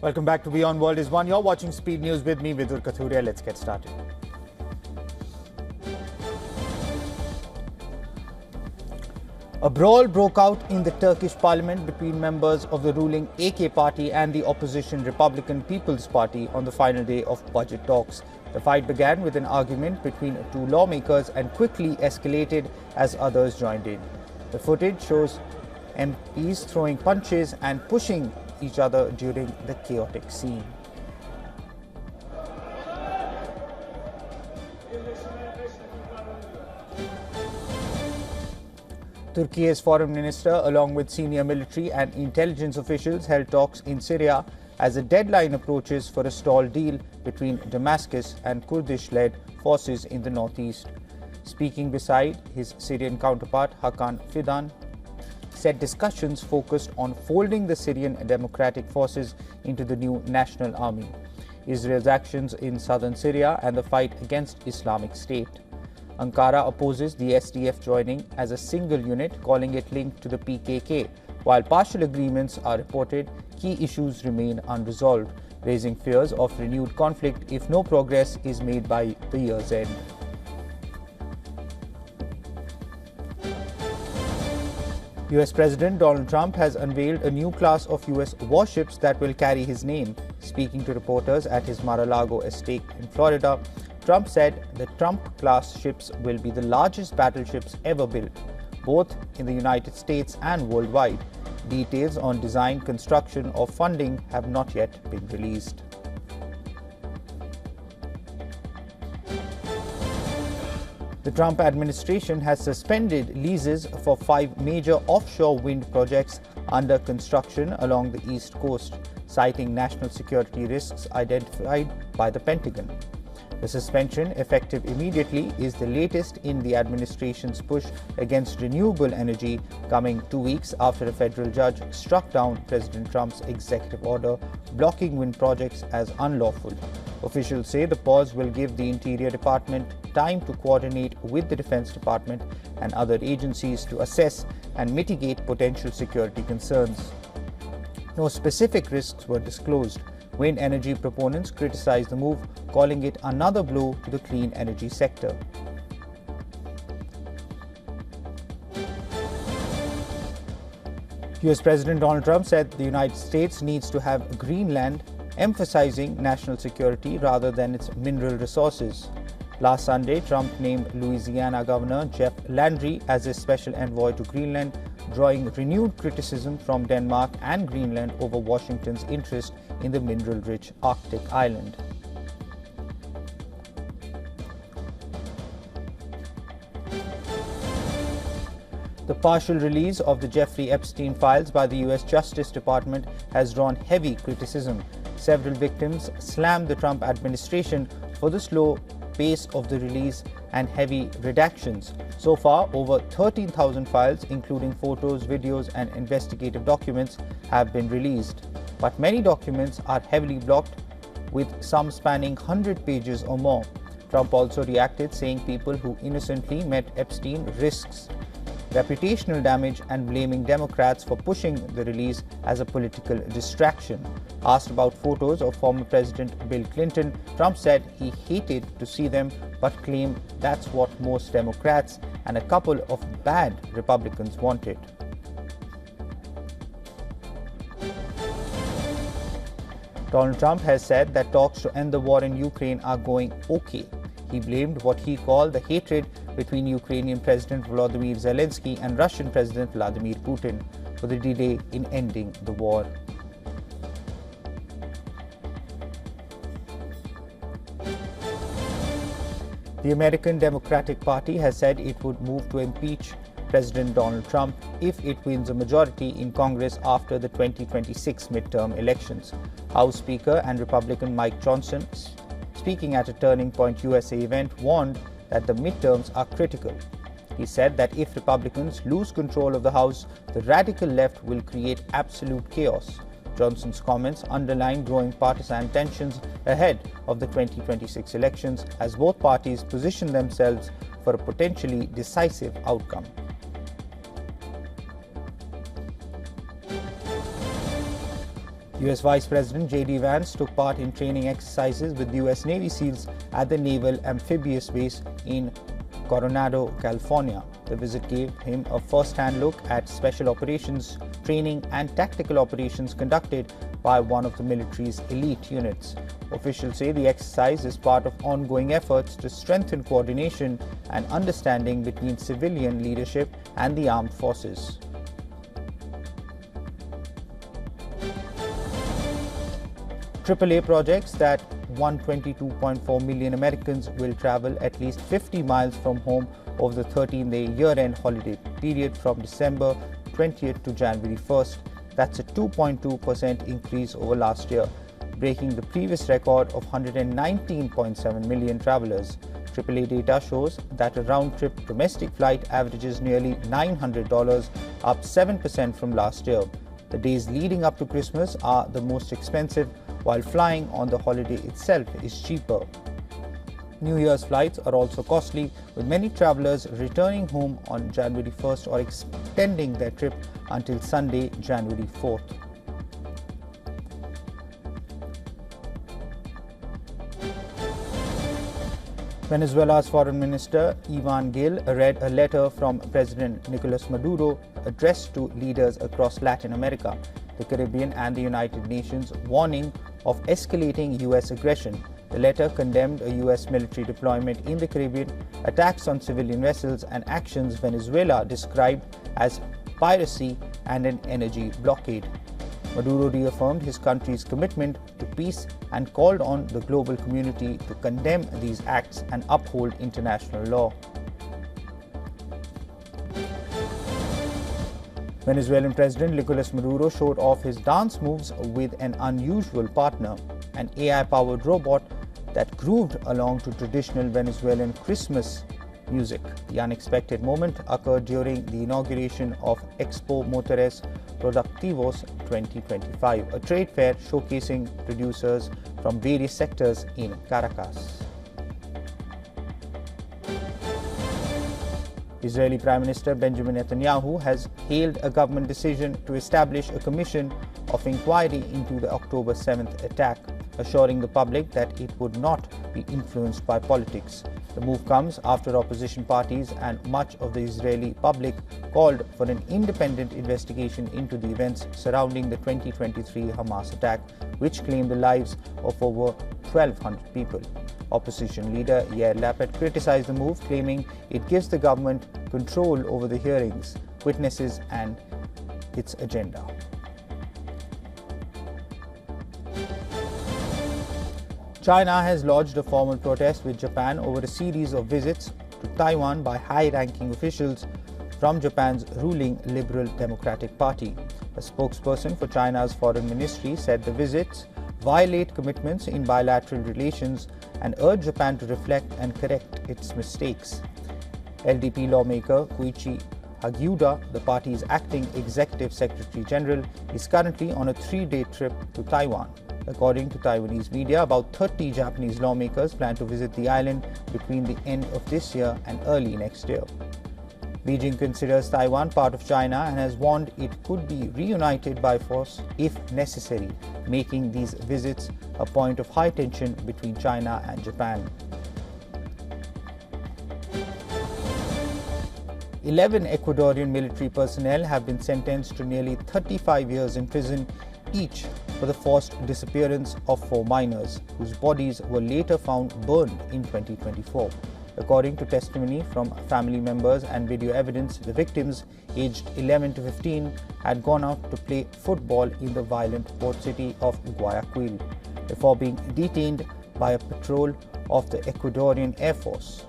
Welcome back to WION World is One. You're watching Speed News with me, Vidur Kathuria. Let's get started. A brawl broke out in the Turkish parliament between members of the ruling AK party and the opposition Republican People's Party on the final day of budget talks. The fight began with an argument between two lawmakers and quickly escalated as others joined in. The footage shows MPs throwing punches and pushing each other during the chaotic scene. Turkey's foreign minister, along with senior military and intelligence officials, held talks in Syria as a deadline approaches for a stalled deal between Damascus and Kurdish-led forces in the northeast. Speaking beside his Syrian counterpart, Hakan Fidan said discussions focused on folding the Syrian Democratic Forces into the new national army, Israel's actions in southern Syria, and the fight against Islamic State. Ankara opposes the SDF joining as a single unit, calling it linked to the PKK. While partial agreements are reported, key issues remain unresolved, raising fears of renewed conflict if no progress is made by the year's end. US President Donald Trump has unveiled a new class of US warships that will carry his name. Speaking to reporters at his Mar-a-Lago estate in Florida, Trump said the Trump-class ships will be the largest battleships ever built, both in the United States and worldwide. Details on design, construction, or funding have not yet been released. The Trump administration has suspended leases for 5 major offshore wind projects under construction along the East Coast, citing national security risks identified by the Pentagon. The suspension, effective immediately, is the latest in the administration's push against renewable energy, coming 2 weeks after a federal judge struck down President Trump's executive order blocking wind projects as unlawful. Officials say the pause will give the Interior Department time to coordinate with the Defense Department and other agencies to assess and mitigate potential security concerns. No specific risks were disclosed. Wind energy proponents criticized the move, calling it another blow to the clean energy sector. US President Donald Trump said the United States needs to have Greenland, emphasizing national security rather than its mineral resources. Last Sunday, Trump named Louisiana Governor Jeff Landry as his special envoy to Greenland, drawing renewed criticism from Denmark and Greenland over Washington's interest in the mineral-rich Arctic island. The partial release of the Jeffrey Epstein files by the US Justice Department has drawn heavy criticism. Several victims slammed the Trump administration for the slow pace of the release and heavy redactions. So far, over 13,000 files, including photos, videos, and investigative documents, have been released. But many documents are heavily blocked, with some spanning 100 pages or more. Trump also reacted, saying people who innocently met Epstein risks reputational damage and blaming Democrats for pushing the release as a political distraction. Asked about photos of former President Bill Clinton, Trump said he hated to see them but claimed that's what most Democrats and a couple of bad Republicans wanted. Donald Trump has said that talks to end the war in Ukraine are going okay. He blamed what he called the hatred between Ukrainian President Volodymyr Zelensky and Russian President Vladimir Putin for the delay in ending the war. The American Democratic Party has said it would move to impeach President Donald Trump if it wins a majority in Congress after the 2026 midterm elections. House Speaker and Republican Mike Johnson, speaking at a Turning Point USA event, warned that the midterms are critical. He said that if Republicans lose control of the House, the radical left will create absolute chaos. Johnson's comments underline growing partisan tensions ahead of the 2026 elections as both parties position themselves for a potentially decisive outcome. US Vice President J.D. Vance took part in training exercises with US Navy SEALs at the Naval Amphibious Base in Coronado, California. The visit gave him a first-hand look at special operations, training and tactical operations conducted by one of the military's elite units. Officials say the exercise is part of ongoing efforts to strengthen coordination and understanding between civilian leadership and the armed forces. AAA projects that 122.4 million Americans will travel at least 50 miles from home over the 13-day year-end holiday period from December 20th to January 1st. That's a 2.2% increase over last year, breaking the previous record of 119.7 million travelers. AAA data shows that a round-trip domestic flight averages nearly $900, up 7% from last year. The days leading up to Christmas are the most expensive, while flying on the holiday itself is cheaper. New Year's flights are also costly, with many travelers returning home on January 1st or extending their trip until Sunday, January 4th. Venezuela's Foreign Minister Ivan Gil read a letter from President Nicolas Maduro addressed to leaders across Latin America, the Caribbean and the United Nations, warning of escalating US aggression. The letter condemned a US military deployment in the Caribbean, attacks on civilian vessels, and actions Venezuela described as piracy and an energy blockade. Maduro reaffirmed his country's commitment to peace and called on the global community to condemn these acts and uphold international law. Venezuelan President Nicolas Maduro showed off his dance moves with an unusual partner, an AI-powered robot that grooved along to traditional Venezuelan Christmas music. The unexpected moment occurred during the inauguration of Expo Motores Productivos 2025, a trade fair showcasing producers from various sectors in Caracas. Israeli Prime Minister Benjamin Netanyahu has hailed a government decision to establish a commission of inquiry into the October 7th attack, assuring the public that it would not be influenced by politics. The move comes after opposition parties and much of the Israeli public called for an independent investigation into the events surrounding the 2023 Hamas attack, which claimed the lives of over 1,200 people. Opposition leader Yair Lapid criticized the move, claiming it gives the government control over the hearings, witnesses, and its agenda. China has lodged a formal protest with Japan over a series of visits to Taiwan by high-ranking officials from Japan's ruling Liberal Democratic Party. A spokesperson for China's foreign ministry said the visits violate commitments in bilateral relations and urged Japan to reflect and correct its mistakes. LDP lawmaker Koichi Hagiuda, the party's acting executive secretary general, is currently on a 3-day trip to Taiwan. According to Taiwanese media, about 30 Japanese lawmakers plan to visit the island between the end of this year and early next year. Beijing considers Taiwan part of China and has warned it could be reunited by force if necessary, making these visits a point of high tension between China and Japan. 11 Ecuadorian military personnel have been sentenced to nearly 35 years in prison each for the forced disappearance of 4 minors, whose bodies were later found burned in 2024. According to testimony from family members and video evidence, the victims, aged 11 to 15, had gone out to play football in the violent port city of Guayaquil before being detained by a patrol of the Ecuadorian Air Force.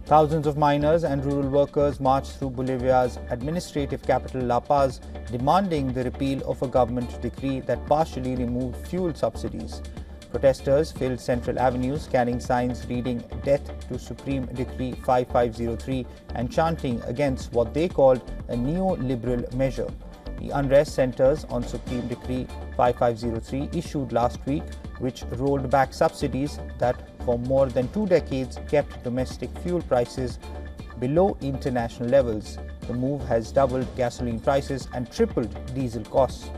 Thousands of miners and rural workers marched through Bolivia's administrative capital La Paz, demanding the repeal of a government decree that partially removed fuel subsidies. Protesters filled central avenues carrying signs reading "Death to Supreme Decree 5503" and chanting against what they called a neoliberal measure. The unrest centers on Supreme Decree 5503 issued last week, which rolled back subsidies that for more than 2 decades kept domestic fuel prices below international levels. The move has doubled gasoline prices and tripled diesel costs,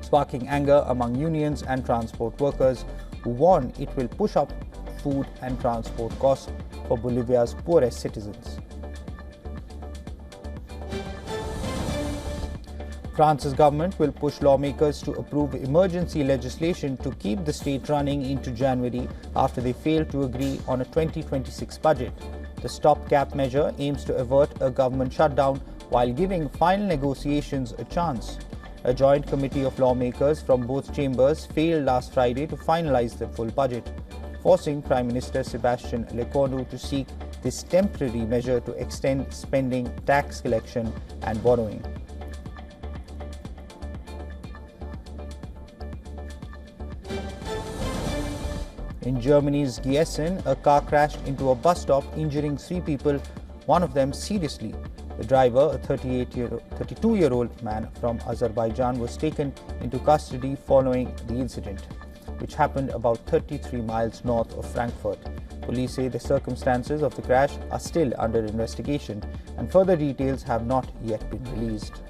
sparking anger among unions and transport workers, who warn it will push up food and transport costs for Bolivia's poorest citizens. France's government will push lawmakers to approve emergency legislation to keep the state running into January after they failed to agree on a 2026 budget. The stopgap measure aims to avert a government shutdown while giving final negotiations a chance. A joint committee of lawmakers from both chambers failed last Friday to finalize the full budget, forcing Prime Minister Sebastian Lecornu to seek this temporary measure to extend spending, tax collection and borrowing. In Germany's Gießen, a car crashed into a bus stop, injuring 3 people, one of them seriously. The driver, a 32-year-old man from Azerbaijan, was taken into custody following the incident, which happened about 33 miles north of Frankfurt. Police say the circumstances of the crash are still under investigation and further details have not yet been released.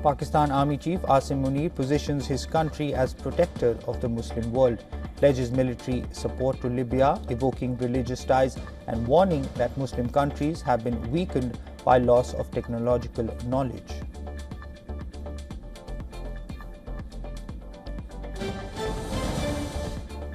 Pakistan Army Chief Asim Munir positions his country as protector of the Muslim world, pledges military support to Libya, evoking religious ties and warning that Muslim countries have been weakened by loss of technological knowledge.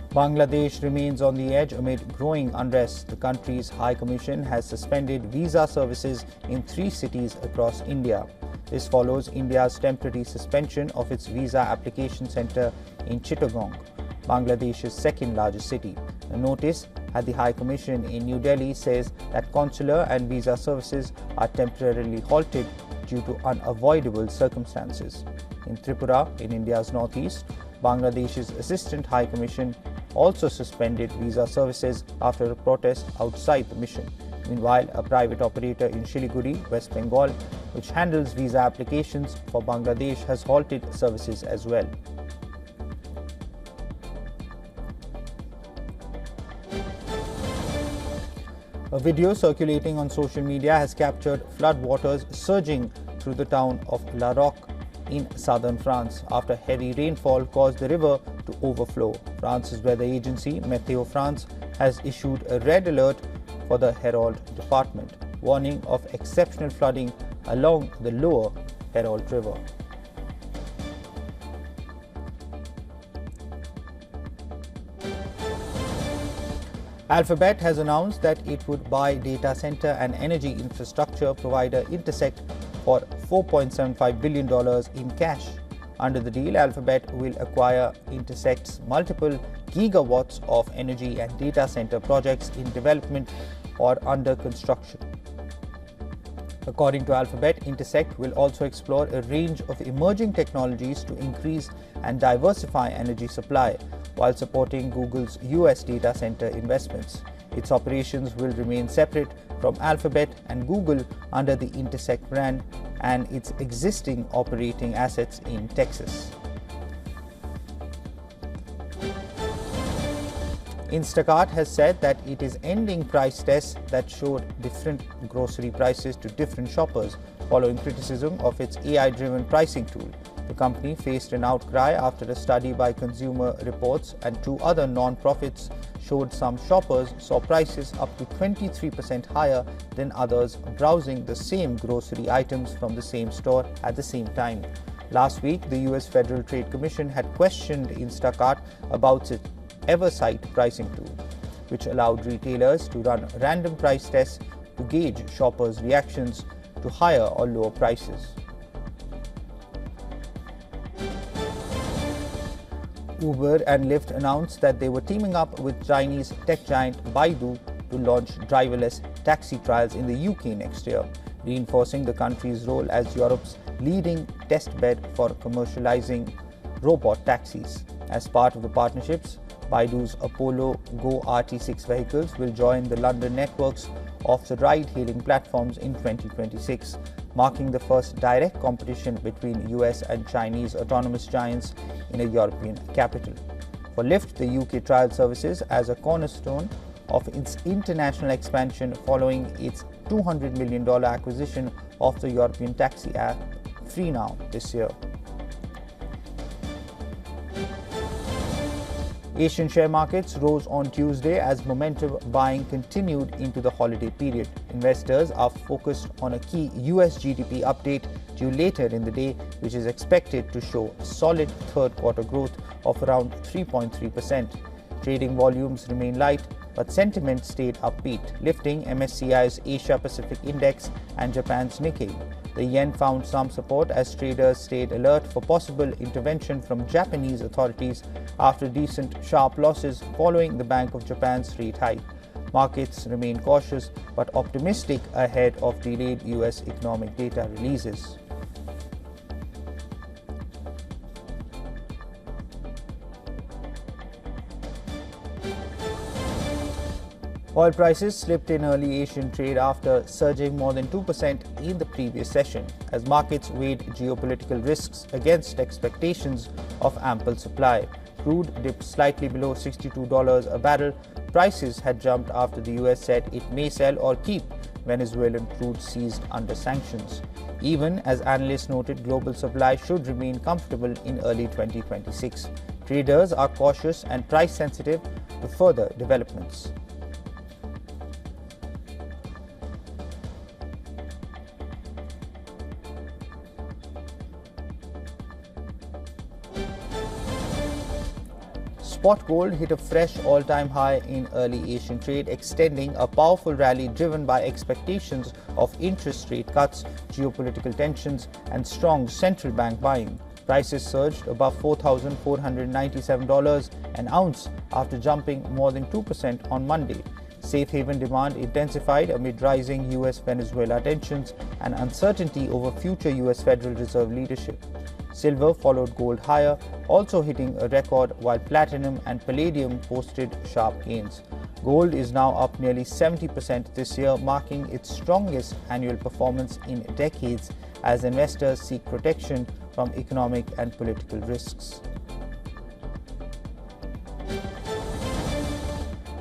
Bangladesh remains on the edge amid growing unrest. The country's High Commission has suspended visa services in 3 cities across India. This follows India's temporary suspension of its visa application center in Chittagong, Bangladesh's second largest city. A notice at the High Commission in New Delhi says that consular and visa services are temporarily halted due to unavoidable circumstances. In Tripura, in India's northeast, Bangladesh's Assistant High Commission also suspended visa services after a protest outside the mission. Meanwhile, a private operator in Siliguri, West Bengal, which handles visa applications for Bangladesh, has halted services as well. A video circulating on social media has captured floodwaters surging through the town of La Roque in southern France after heavy rainfall caused the river to overflow. France's weather agency, Meteo France, has issued a red alert for the Herald department, warning of exceptional flooding along the lower Herald River. Alphabet has announced that it would buy data center and energy infrastructure provider Intersect for $4.75 billion in cash. Under the deal, Alphabet will acquire Intersect's multiple gigawatts of energy and data center projects in development or under construction. According to Alphabet, Intersect will also explore a range of emerging technologies to increase and diversify energy supply while supporting Google's US data center investments. Its operations will remain separate from Alphabet and Google under the Intersect brand and its existing operating assets in Texas. Instacart has said that it is ending price tests that showed different grocery prices to different shoppers following criticism of its AI-driven pricing tool. The company faced an outcry after a study by Consumer Reports and 2 other non-profits showed some shoppers saw prices up to 23% higher than others browsing the same grocery items from the same store at the same time. Last week, the US Federal Trade Commission had questioned Instacart about its Eversight pricing tool, which allowed retailers to run random price tests to gauge shoppers' reactions to higher or lower prices. Uber and Lyft announced that they were teaming up with Chinese tech giant Baidu to launch driverless taxi trials in the UK next year, reinforcing the country's role as Europe's leading testbed for commercializing robot taxis. As part of the partnerships, Baidu's Apollo Go RT6 vehicles will join the London networks of the ride-hailing platforms in 2026, marking the first direct competition between US and Chinese autonomous giants in a European capital. For Lyft, the UK trial services as a cornerstone of its international expansion following its $200 million acquisition of the European taxi app Freenow this year. Asian share markets rose on Tuesday as momentum buying continued into the holiday period. Investors are focused on a key US GDP update due later in the day, which is expected to show solid third quarter growth of around 3.3%. Trading volumes remain light, but sentiment stayed upbeat, lifting MSCI's Asia Pacific Index and Japan's Nikkei. The yen found some support as traders stayed alert for possible intervention from Japanese authorities after recent sharp losses following the Bank of Japan's rate hike. Markets remain cautious but optimistic ahead of delayed US economic data releases. Oil prices slipped in early Asian trade after surging more than 2% in the previous session, as markets weighed geopolitical risks against expectations of ample supply. Crude dipped slightly below $62 a barrel. Prices had jumped after the US said it may sell or keep Venezuelan crude seized under sanctions. Even as analysts noted, global supply should remain comfortable in early 2026. Traders are cautious and price sensitive to further developments. Spot gold hit a fresh all-time high in early Asian trade, extending a powerful rally driven by expectations of interest rate cuts, geopolitical tensions, and strong central bank buying. Prices surged above $4,497 an ounce after jumping more than 2% on Monday. Safe haven demand intensified amid rising US-Venezuela tensions and uncertainty over future US Federal Reserve leadership. Silver followed gold higher, also hitting a record, while platinum and palladium posted sharp gains. Gold is now up nearly 70% this year, marking its strongest annual performance in decades as investors seek protection from economic and political risks.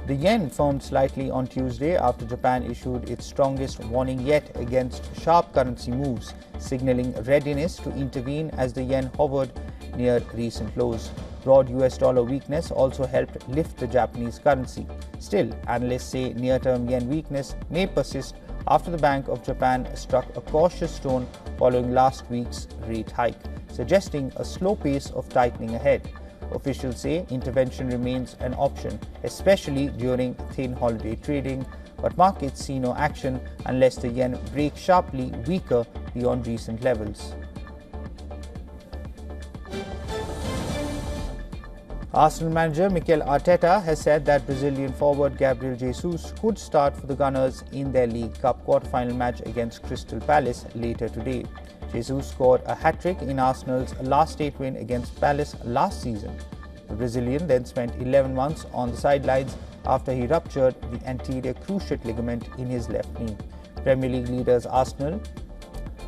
The yen firmed slightly on Tuesday after Japan issued its strongest warning yet against sharp currency moves, signaling readiness to intervene as the yen hovered near recent lows. Broad US dollar weakness also helped lift the Japanese currency. Still, analysts say near-term yen weakness may persist after the Bank of Japan struck a cautious tone following last week's rate hike, suggesting a slow pace of tightening ahead. Officials say intervention remains an option, especially during thin holiday trading, but markets see no action unless the yen breaks sharply weaker beyond recent levels. Arsenal manager Mikel Arteta has said that Brazilian forward Gabriel Jesus could start for the Gunners in their League Cup quarter-final match against Crystal Palace later today. Jesus scored a hat-trick in Arsenal's last 8 win against Palace last season. The Brazilian then spent 11 months on the sidelines after he ruptured the anterior cruciate ligament in his left knee. Premier League leaders Arsenal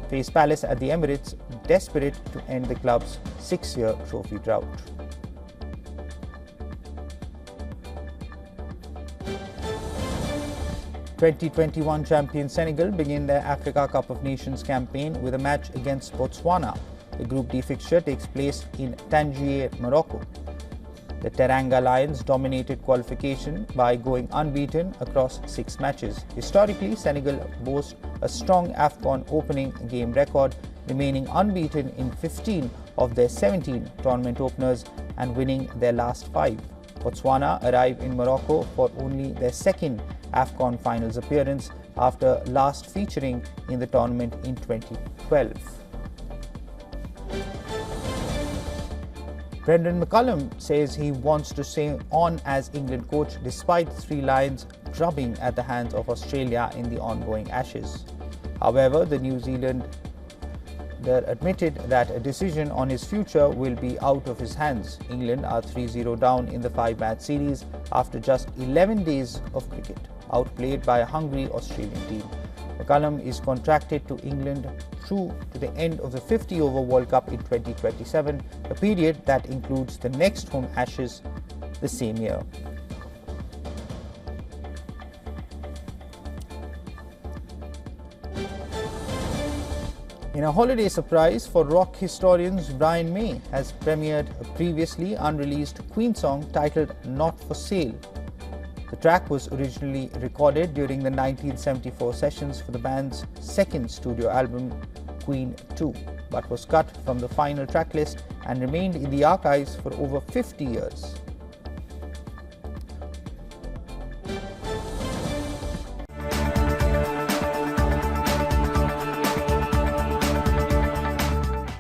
face Palace at the Emirates, desperate to end the club's 6-year trophy drought. (2021) champion Senegal begin their Africa Cup of Nations campaign with a match against Botswana. The Group D fixture takes place in Tangier, Morocco. The Teranga Lions dominated qualification by going unbeaten across 6 matches. Historically, Senegal boasts a strong AFCON opening game record, remaining unbeaten in 15 of their 17 tournament openers and winning their last 5. Botswana arrive in Morocco for only their second AFCON finals appearance after last featuring in the tournament in 2012. Brendan McCullum says he wants to stay on as England coach despite the Three Lions drubbing at the hands of Australia in the ongoing Ashes. However, the New Zealander admitted that a decision on his future will be out of his hands. England are 3-0 down in the 5-match series after just 11 days of cricket, outplayed by a hungry Australian team. McCullum is contracted to England through to the end of the 50-over World Cup in 2027, a period that includes the next home Ashes the same year. In a holiday surprise for rock historians, Brian May has premiered a previously unreleased Queen song titled Not For Sale. The track was originally recorded during the 1974 sessions for the band's second studio album, Queen 2, but was cut from the final track list and remained in the archives for over 50 years.